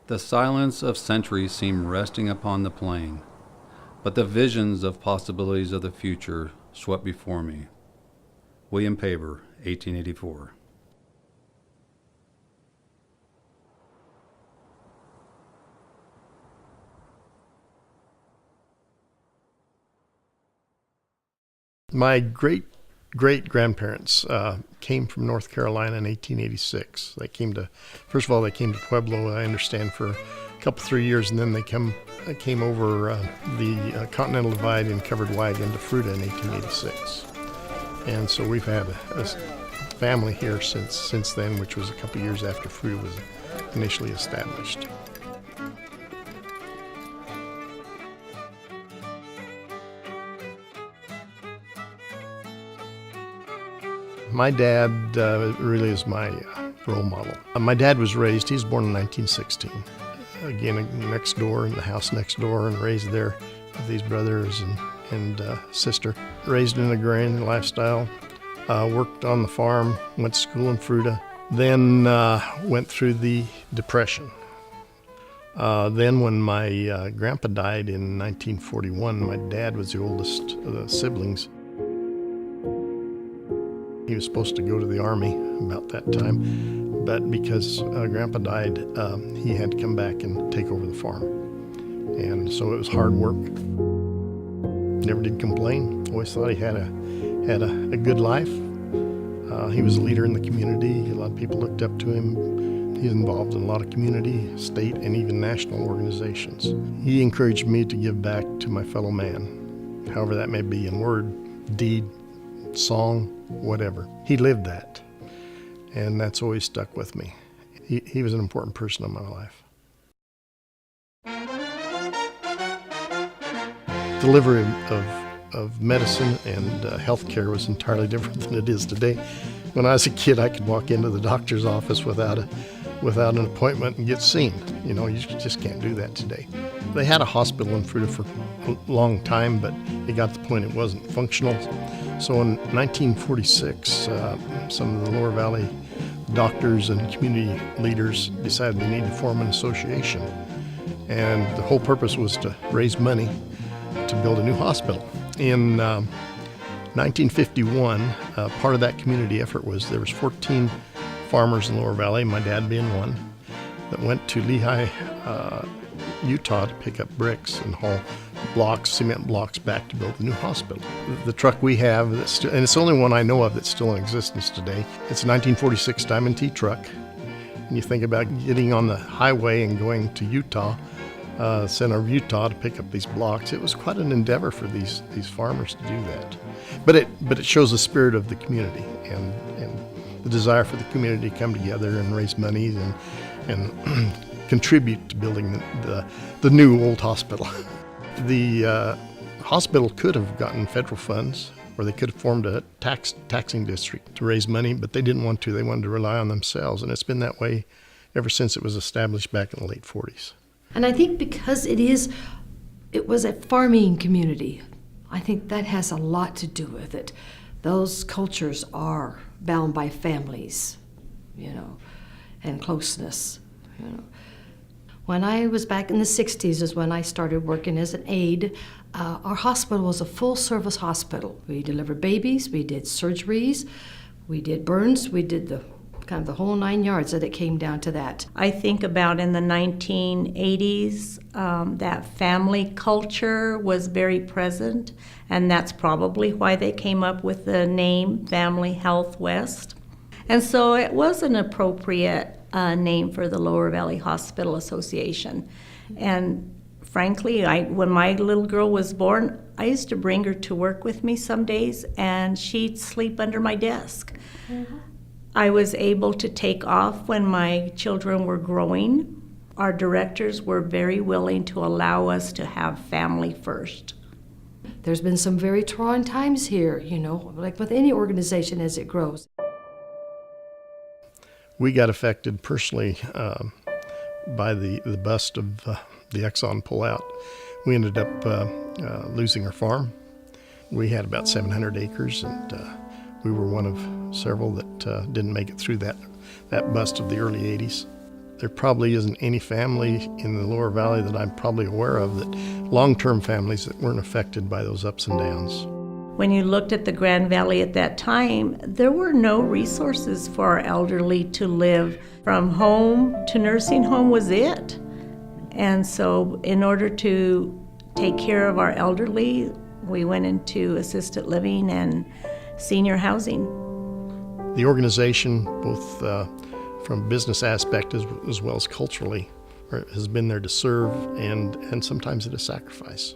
The silence of centuries seemed resting upon the plain, but the visions of possibilities of the future swept before me. William Paver, 1884. My great-great-grandparents came from North Carolina in 1886. First of all, they came to Pueblo, I understand, for a couple, 3 years, and then they came over the Continental Divide and covered wagon to Fruita in 1886. And so we've had a family here since then, which was a couple years after Fruita was initially established. My dad really is my role model. My dad was born in 1916. Again, next door, in the house next door, and raised there with his brothers and sister. Raised in an agrarian lifestyle, worked on the farm, went to school in Fruita, then went through the Depression. Then when my grandpa died in 1941, my dad was the oldest of the siblings. He was supposed to go to the Army about that time, but because Grandpa died, he had to come back and take over the farm. And so it was hard work. Never did complain. Always thought he had a good life. He was a leader in the community. A lot of people looked up to him. He's involved in a lot of community, state, and even national organizations. He encouraged me to give back to my fellow man, however that may be in word, deed, song, whatever. He lived that, and that's always stuck with me. He was an important person in my life. Delivery of medicine and healthcare was entirely different than it is today. When I was a kid, I could walk into the doctor's office without an appointment and get seen. You know, you just can't do that today. They had a hospital in Fruita for a long time, but it got to the point it wasn't functional. So in 1946, some of the Lower Valley doctors and community leaders decided they needed to form an association. And the whole purpose was to raise money to build a new hospital. In 1951, part of that community effort was there was 14 farmers in Lower Valley, my dad being one, that went to Lehi, Utah to pick up bricks and haul cement blocks back to build the new hospital. The truck we have, and it's the only one I know of that's still in existence today, it's a 1946 Diamond T truck. And you think about getting on the highway and going to Utah, center of Utah, to pick up these blocks. It was quite an endeavor for these farmers to do that. But it shows the spirit of the community and the desire for the community to come together and raise money and contribute to building the new old hospital. The hospital could have gotten federal funds, or they could have formed a taxing district to raise money, but they didn't want to. They wanted to rely on themselves, and it's been that way ever since it was established back in the late 40s. And I think because it was a farming community, I think that has a lot to do with it. Those cultures are bound by families, and closeness, When I was back in the 60s is when I started working as an aide. Our hospital was a full-service hospital. We delivered babies, we did surgeries, we did burns, we did the whole 9 yards that it came down to that. I think about in the 1980s, that family culture was very present, and that's probably why they came up with the name Family Health West. And so it was an appropriate name for the Lower Valley Hospital Association. And frankly, when my little girl was born, I used to bring her to work with me some days, and she'd sleep under my desk. Mm-hmm. I was able to take off when my children were growing. Our directors were very willing to allow us to have family first. There's been some very trying times here, like with any organization as it grows. We got affected personally by the bust of the Exxon pullout. We ended up losing our farm. We had about 700 acres, and we were one of several that didn't make it through that bust of the early 80s. There probably isn't any family in the Lower Valley that I'm probably aware of, that long-term families that weren't affected by those ups and downs. When you looked at the Grand Valley at that time, there were no resources for our elderly to live. From home to nursing home was it. And so in order to take care of our elderly, we went into assisted living and senior housing. The organization, both from a business aspect as well as culturally, has been there to serve and sometimes at a sacrifice.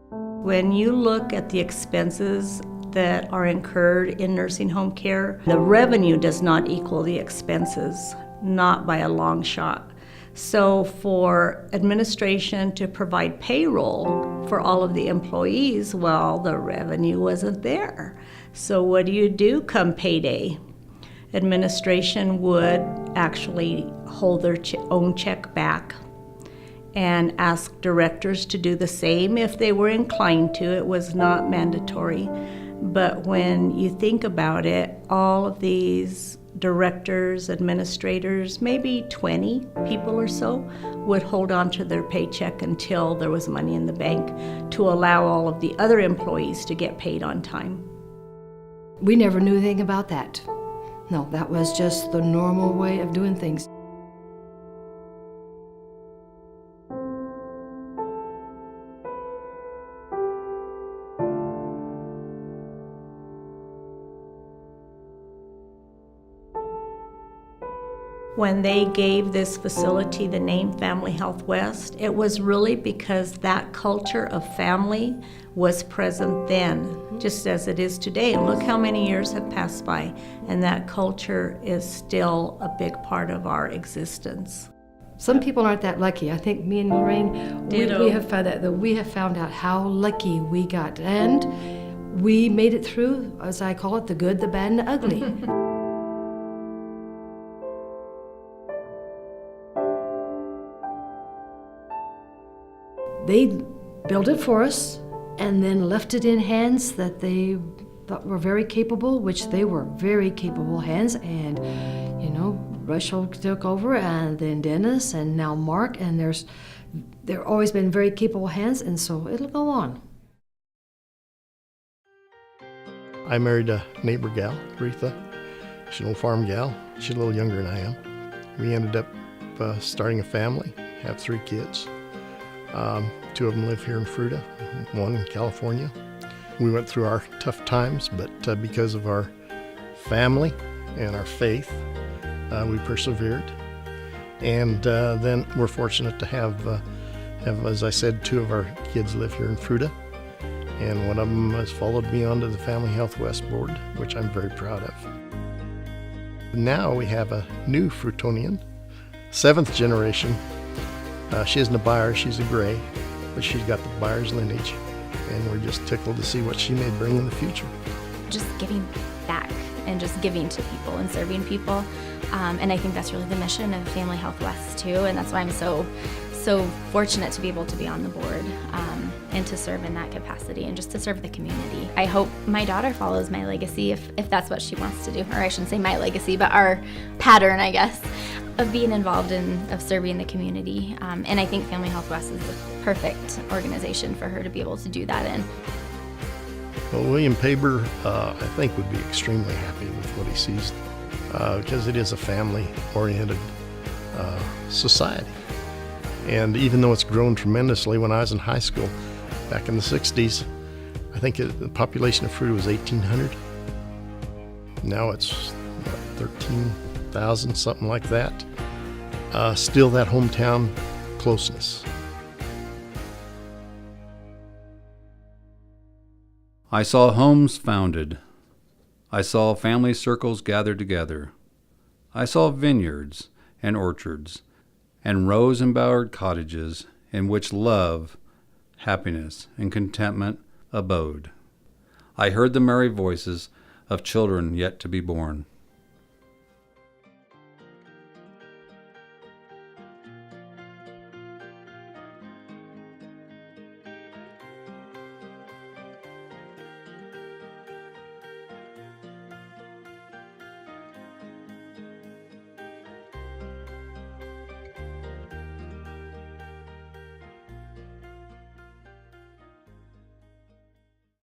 When you look at the expenses that are incurred in nursing home care, the revenue does not equal the expenses, not by a long shot. So for administration to provide payroll for all of the employees, well, the revenue wasn't there. So what do you do come payday? Administration would actually hold their own check back and ask directors to do the same if they were inclined to. It was not mandatory. But when you think about it, all of these directors, administrators, maybe 20 people or so, would hold on to their paycheck until there was money in the bank to allow all of the other employees to get paid on time. We never knew anything about that. No, that was just the normal way of doing things. When they gave this facility the name Family Health West, it was really because that culture of family was present then, just as it is today. And look how many years have passed by, and that culture is still a big part of our existence. Some people aren't that lucky. I think me and Lorraine, we have found out how lucky we got. And we made it through, as I call it, the good, the bad, and the ugly. They built it for us and then left it in hands that they thought were very capable, which they were very capable hands. And, Rush took over, and then Dennis, and now Mark, and they've always been very capable hands, and so it'll go on. I married a neighbor gal, Retha. She's an old farm gal. She's a little younger than I am. We ended up starting a family, have 3 kids. 2 of them live here in Fruita, 1 in California. We went through our tough times, but because of our family and our faith, we persevered. And then we're fortunate to have, as I said, 2 of our kids live here in Fruita. And one of them has followed me onto the Family Health West board, which I'm very proud of. Now we have a new Fruitonian, 7th generation. She isn't a Byers, she's a Gray, but she's got the Byers lineage, and we're just tickled to see what she may bring in the future. Just giving back and just giving to people and serving people. And I think that's really the mission of Family Health West too, and that's why I'm so fortunate to be able to be on the board and to serve in that capacity and just to serve the community. I hope my daughter follows my legacy if that's what she wants to do, or I shouldn't say my legacy, but our pattern, I guess, of being involved of serving the community. And I think Family Health West is the perfect organization for her to be able to do that in. Well, William Paber, I think, would be extremely happy with what he sees because it is a family-oriented society. And even though it's grown tremendously, when I was in high school back in the 60s, I think the population of Fruita was 1,800. Now it's 13,000, something like that. Still that hometown closeness. I saw homes founded. I saw family circles gathered together. I saw vineyards and orchards and rose-embowered cottages in which love, happiness, and contentment abode. I heard the merry voices of children yet to be born.